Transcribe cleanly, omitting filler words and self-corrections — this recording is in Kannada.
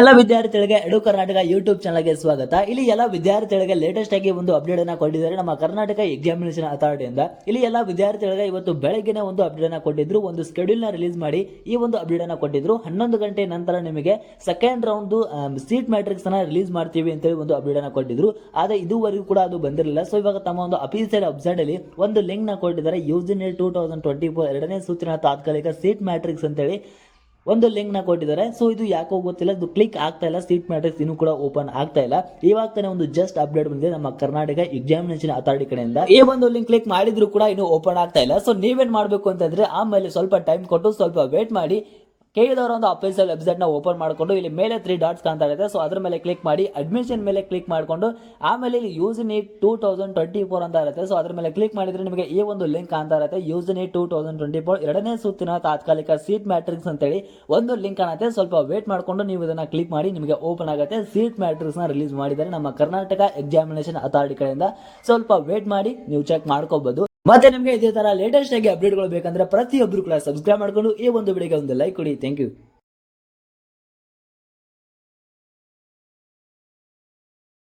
ಎಲ್ಲ ವಿದ್ಯಾರ್ಥಿಗಳಿಗೆ ಎಡು ಕರ್ನಾಟಕ ಯೂಟ್ಯೂಬ್ ಚಾನಲ್ಗೆ ಸ್ವಾಗತ. ಇಲ್ಲಿ ಎಲ್ಲ ವಿದ್ಯಾರ್ಥಿಗಳಿಗೆ ಲೇಟೆಸ್ಟ್ ಆಗಿ ಒಂದು ಅಪ್ಡೇಟ್ ಅನ್ನ ಕೊಟ್ಟಿದ್ದಾರೆ ನಮ್ಮ ಕರ್ನಾಟಕ ಎಕ್ಸಾಮಿನೇಷನ್ ಅಥಾರಿಟಿಯಿಂದ. ಇಲ್ಲಿ ಎಲ್ಲ ವಿದ್ಯಾರ್ಥಿಗಳಿಗೆ ಇವತ್ತು ಬೆಳಗ್ಗೆ ಒಂದು ಅಪ್ಡೇಟ್ ಅನ್ನ ಕೊಟ್ಟಿದ್ರು, ಒಂದು ಸ್ಕೆಡ್ಯೂಲ್ ನ ರಿಲೀಸ್ ಮಾಡಿ ಈ ಒಂದು ಅಪ್ಡೇಟ್ ಅನ್ನ ಕೊಟ್ಟಿದ್ರು. 11 ಗಂಟೆ ನಂತರ ನಿಮಗೆ ಸೆಕೆಂಡ್ ರೌಂಡ್ ಸೀಟ್ ಮ್ಯಾಟ್ರಿಕ್ಸ್ ಅನ್ನ ರಿಲೀಸ್ ಮಾಡ್ತೀವಿ ಅಂತ ಹೇಳಿ ಒಂದು ಅಪ್ಡೇಟ್ ಅನ್ನ ಕೊಟ್ಟಿದ್ರು. ಆದ್ರೆ ಇದುವರೆಗೂ ಕೂಡ ಅದು ಬಂದಿರಲಿಲ್ಲ. ಸೊ ಇವಾಗ ತಮ್ಮ ಒಂದು ಅಫಿಷಿಯಲ್ ವೆಬ್ಸೈಟ್ ಅಲ್ಲಿ ಒಂದು ಲಿಂಕ್ ನ ಕೊಟ್ಟಿದ್ದಾರೆ. ಯೂಜಿನಿ 2024 ಎರಡನೇ ಸೂಚನಾ ತಾತ್ಕಾಲಿಕ ಸೀಟ್ ಮ್ಯಾಟ್ರಿಕ್ಸ್ ಅಂತ ಹೇಳಿ ಒಂದು ಲಿಂಕ್ ನ ಕೊಟ್ಟಿದ್ದಾರೆ. ಸೊ ಇದು ಯಾಕೋ ಗೊತ್ತಿಲ್ಲ, ಇದು ಕ್ಲಿಕ್ ಆಗ್ತಾ ಇಲ್ಲ, ಸೀಟ್ ಮ್ಯಾಟ್ರಿಕ್ಸ್ ಇನ್ನೂ ಕೂಡ ಓಪನ್ ಆಗ್ತಾ ಇಲ್ಲ. ಇವಾಗ ತಾನೇ ಒಂದು ಜಸ್ಟ್ ಅಪ್ಡೇಟ್ ಬಂದಿದೆ ನಮ್ಮ ಕರ್ನಾಟಕ ಎಕ್ಸಾಮಿನೇಷನ್ ಅಥಾರಿಟಿ ಕಡೆಯಿಂದ. ಈ ಒಂದು ಲಿಂಕ್ ಕ್ಲಿಕ್ ಮಾಡಿದ್ರು ಕೂಡ ಇನ್ನೂ ಓಪನ್ ಆಗ್ತಾ ಇಲ್ಲ. ಸೊ ನೀವೇನ್ ಮಾಡಬೇಕು ಅಂತಂದ್ರೆ ಆಮೇಲೆ ಸ್ವಲ್ಪ ಟೈಮ್ ಕೊಟ್ಟು ಸ್ವಲ್ಪ ವೇಟ್ ಮಾಡಿ ಕೇಳಿದವರ ಒಂದು ಅಫಿಷಿಯಲ್ ವೆಬ್ಸೈಟ್ ನ ಓಪನ್ ಮಾಡಿಕೊಂಡು ಇಲ್ಲಿ ಮೇಲೆ 3 ಡಾಟ್ಸ್ ಕಾಣ್ತಾ ಇದೆ. ಸೊ ಅದ್ರ ಮೇಲೆ ಕ್ಲಿಕ್ ಮಾಡಿ ಅಡ್ಮಿಷನ್ ಮೇಲೆ ಕ್ಲಿಕ್ ಮಾಡಿಕೊಂಡು ಆಮೇಲೆ ಇಲ್ಲಿ ಯೂಜಿನಿ 2024 ಅಂತ ಇರುತ್ತೆ. ಸೊ ಅದ್ರ ಮೇಲೆ ಕ್ಲಿಕ್ ಮಾಡಿದ್ರೆ ನಿಮಗೆ ಈ ಒಂದು ಲಿಂಕ್ ಕಾಣ್ತಾ ಇರುತ್ತೆ. ಯೂಜಿನಿ 2024 ಎರಡನೇ ಸುತ್ತಿನ ತಾತ್ಕಾಲಿಕ ಸೀಟ್ ಮ್ಯಾಟ್ರಿಕ್ಸ್ ಅಂತೇಳಿ ಒಂದು ಲಿಂಕ್ ಕಾಣುತ್ತೆ. ಸ್ವಲ್ಪ ವೇಟ್ ಮಾಡಿಕೊಂಡು ನೀವು ಇದನ್ನ ಕ್ಲಿಕ್ ಮಾಡಿ ನಿಮಗೆ ಓಪನ್ ಆಗುತ್ತೆ. ಸೀಟ್ ಮ್ಯಾಟ್ರಿಕ್ಸ್ ನ ರಿಲೀಸ್ ಮಾಡಿದ್ದಾರೆ ನಮ್ಮ ಕರ್ನಾಟಕ ಎಕ್ಸಾಮಿನೇಷನ್ ಅಥಾರಿಟಿ ಕಡೆಯಿಂದ. ಸ್ವಲ್ಪ ವೇಟ್ ಮಾಡಿ ನೀವು ಚೆಕ್ ಮಾಡ್ಕೋಬಹುದು. ಮತ್ತೆ ನಿಮಗೆ ಇದೇ ತರ ಲೇಟೆಸ್ಟ್ ಆಗಿ ಅಪ್ಡೇಟ್ಗಳು ಬೇಕಂದ್ರೆ ಪ್ರತಿಯೊಬ್ಬರು ಕೂಡ ಸಬ್ಸ್ಕ್ರೈಬ್ ಮಾಡ್ಕೊಂಡು ಈ ಒಂದು ವಿಡಿಯೋಗೆ ಒಂದು ಲೈಕ್ ಕೊಡಿ. Thank you.